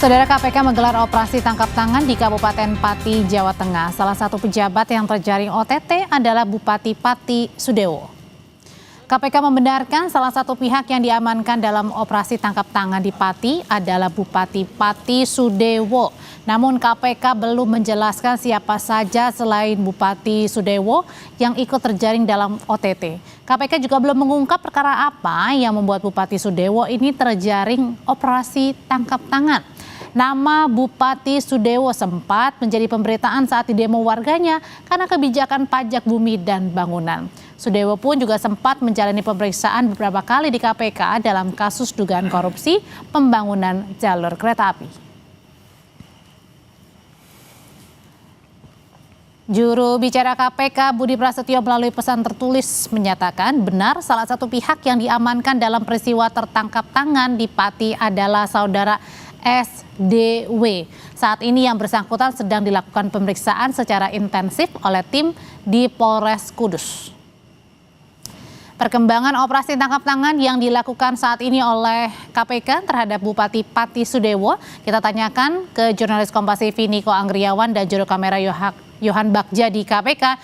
Saudara, KPK menggelar operasi tangkap tangan di Kabupaten Pati, Jawa Tengah. Salah satu pejabat yang terjaring OTT adalah Bupati Pati Sudewo. KPK membenarkan salah satu pihak yang diamankan dalam operasi tangkap tangan di Pati adalah Bupati Pati Sudewo. Namun KPK belum menjelaskan siapa saja selain Bupati Sudewo yang ikut terjaring dalam OTT. KPK juga belum mengungkap perkara apa yang membuat Bupati Sudewo ini terjaring operasi tangkap tangan. Nama Bupati Sudewo sempat menjadi pemberitaan saat didemo warganya karena kebijakan pajak bumi dan bangunan. Sudewo pun juga sempat menjalani pemeriksaan beberapa kali di KPK dalam kasus dugaan korupsi pembangunan jalur kereta api. Juru bicara KPK Budi Prasetyo melalui pesan tertulis menyatakan benar salah satu pihak yang diamankan dalam peristiwa tertangkap tangan di Pati adalah saudara SDW. Saat ini yang bersangkutan sedang dilakukan pemeriksaan secara intensif oleh tim di Polres Kudus. Perkembangan operasi tangkap tangan yang dilakukan saat ini oleh KPK terhadap Bupati Pati Sudewo kita tanyakan ke jurnalis Kompas TV Niko Anggriawan dan juru kamera Yohan Bagja di KPK.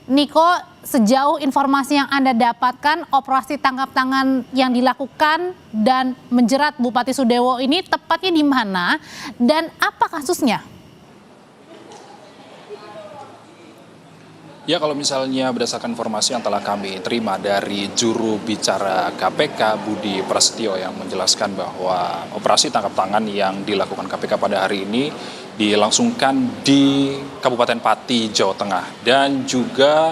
Niko, sejauh informasi yang Anda dapatkan, operasi tangkap tangan yang dilakukan dan menjerat Bupati Sudewo ini tepatnya di mana dan apa kasusnya? Ya, kalau misalnya berdasarkan informasi yang telah kami terima dari juru bicara KPK Budi Prasetyo yang menjelaskan bahwa operasi tangkap tangan yang dilakukan KPK pada hari ini dilangsungkan di Kabupaten Pati, Jawa Tengah. Dan juga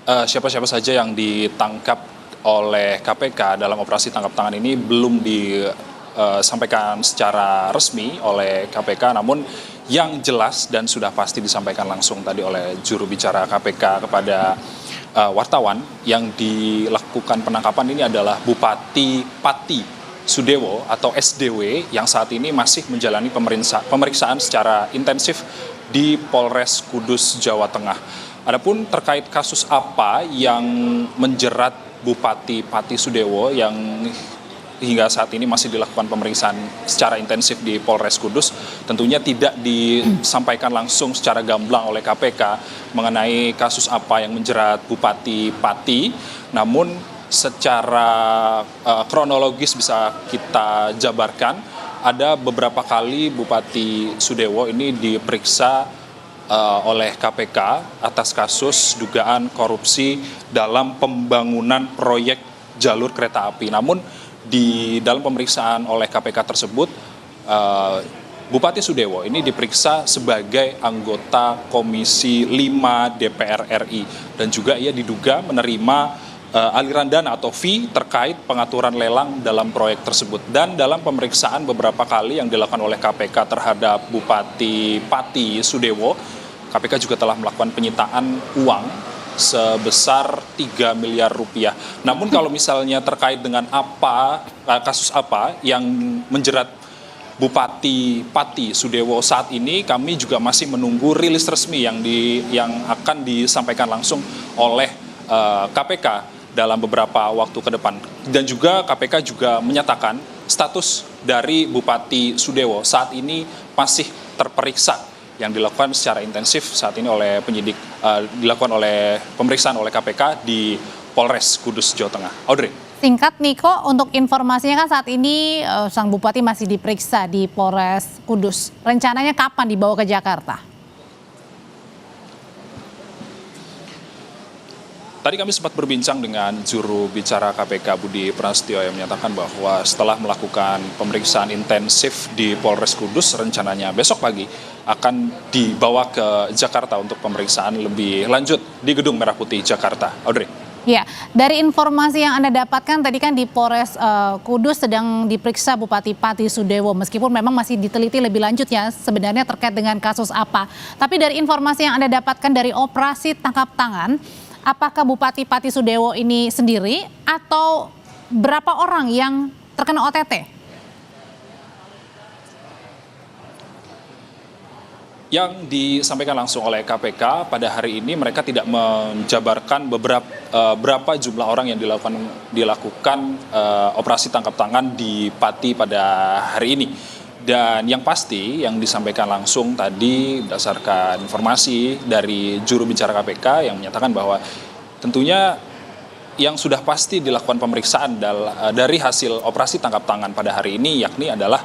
siapa-siapa saja yang ditangkap oleh KPK dalam operasi tangkap tangan ini belum disampaikan secara resmi oleh KPK, namun yang jelas dan sudah pasti disampaikan langsung tadi oleh juru bicara KPK kepada wartawan, yang dilakukan penangkapan ini adalah Bupati Pati Sudewo atau SDW yang saat ini masih menjalani pemeriksaan secara intensif di Polres Kudus, Jawa Tengah. Adapun terkait kasus apa yang menjerat Bupati Pati Sudewo yang hingga saat ini masih dilakukan pemeriksaan secara intensif di Polres Kudus, tentunya tidak disampaikan langsung secara gamblang oleh KPK mengenai kasus apa yang menjerat Bupati Pati. Namun secara kronologis bisa kita jabarkan, ada beberapa kali Bupati Sudewo ini diperiksa oleh KPK atas kasus dugaan korupsi dalam pembangunan proyek jalur kereta api. Namun di dalam pemeriksaan oleh KPK tersebut, Bupati Sudewo ini diperiksa sebagai anggota Komisi 5 DPR RI dan juga ia diduga menerima aliran dana atau fee terkait pengaturan lelang dalam proyek tersebut. Dan dalam pemeriksaan beberapa kali yang dilakukan oleh KPK terhadap Bupati Pati Sudewo, KPK juga telah melakukan penyitaan uang sebesar 3 miliar rupiah. Namun kalau misalnya terkait dengan kasus apa yang menjerat Bupati Pati Sudewo saat ini, kami juga masih menunggu rilis resmi yang akan disampaikan langsung oleh KPK dalam beberapa waktu ke depan. Dan juga KPK juga menyatakan status dari Bupati Sudewo saat ini masih terperiksa, yang dilakukan secara intensif saat ini oleh penyidik, dilakukan oleh pemeriksaan oleh KPK di Polres Kudus, Jawa Tengah. Audrey. Singkat Niko, untuk informasinya kan saat ini sang Bupati masih diperiksa di Polres Kudus. Rencananya kapan dibawa ke Jakarta? Tadi kami sempat berbincang dengan juru bicara KPK Budi Prasetyo yang menyatakan bahwa setelah melakukan pemeriksaan intensif di Polres Kudus, rencananya besok pagi akan dibawa ke Jakarta untuk pemeriksaan lebih lanjut di Gedung Merah Putih, Jakarta. Audrey. Ya, dari informasi yang Anda dapatkan tadi kan di Polres Kudus sedang diperiksa Bupati Pati Sudewo, meskipun memang masih diteliti lebih lanjut ya sebenarnya terkait dengan kasus apa. Tapi dari informasi yang Anda dapatkan dari operasi tangkap tangan, apakah Bupati Pati Sudewo ini sendiri atau berapa orang yang terkena OTT? Yang disampaikan langsung oleh KPK pada hari ini, mereka tidak menjabarkan berapa jumlah orang yang dilakukan operasi tangkap tangan di Pati pada hari ini. Dan yang pasti yang disampaikan langsung tadi berdasarkan informasi dari juru bicara KPK yang menyatakan bahwa tentunya yang sudah pasti dilakukan pemeriksaan dari hasil operasi tangkap tangan pada hari ini yakni adalah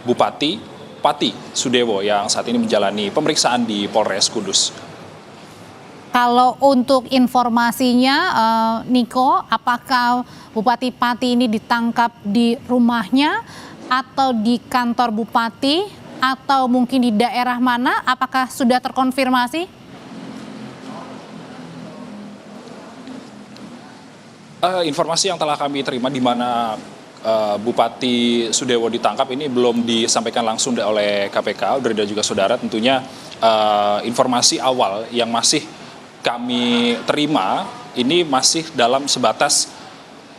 Bupati Pati Sudewo yang saat ini menjalani pemeriksaan di Polres Kudus. Kalau untuk informasinya, Niko, apakah Bupati Pati ini ditangkap di rumahnya atau di kantor Bupati atau mungkin di daerah mana? Apakah sudah terkonfirmasi? Informasi yang telah kami terima di mana Bupati Sudewo ditangkap ini belum disampaikan langsung oleh KPK, Audrey dan juga saudara. Tentunya informasi awal yang masih kami terima ini masih dalam sebatas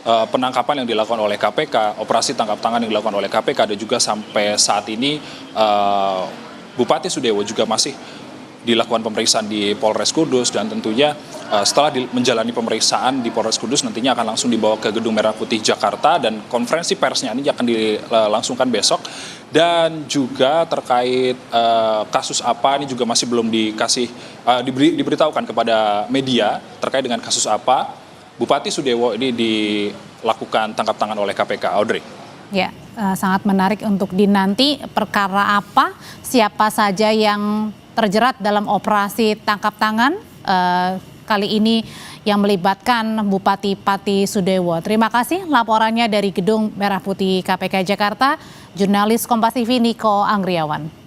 penangkapan yang dilakukan oleh KPK, operasi tangkap tangan yang dilakukan oleh KPK, dan juga sampai saat ini Bupati Sudewo juga masih dilakukan pemeriksaan di Polres Kudus, dan tentunya setelah menjalani pemeriksaan di Polres Kudus nantinya akan langsung dibawa ke Gedung Merah Putih Jakarta, dan konferensi persnya ini akan dilangsungkan besok. Dan juga terkait kasus apa ini juga masih belum diberitahukan kepada media terkait dengan kasus apa Bupati Sudewo ini dilakukan tangkap tangan oleh KPK, Audrey. Ya, sangat menarik untuk dinanti perkara apa, siapa saja yang terjerat dalam operasi tangkap tangan kali ini yang melibatkan Bupati Pati Sudewo. Terima kasih laporannya dari Gedung Merah Putih KPK Jakarta, jurnalis Kompas TV Niko Anggriawan.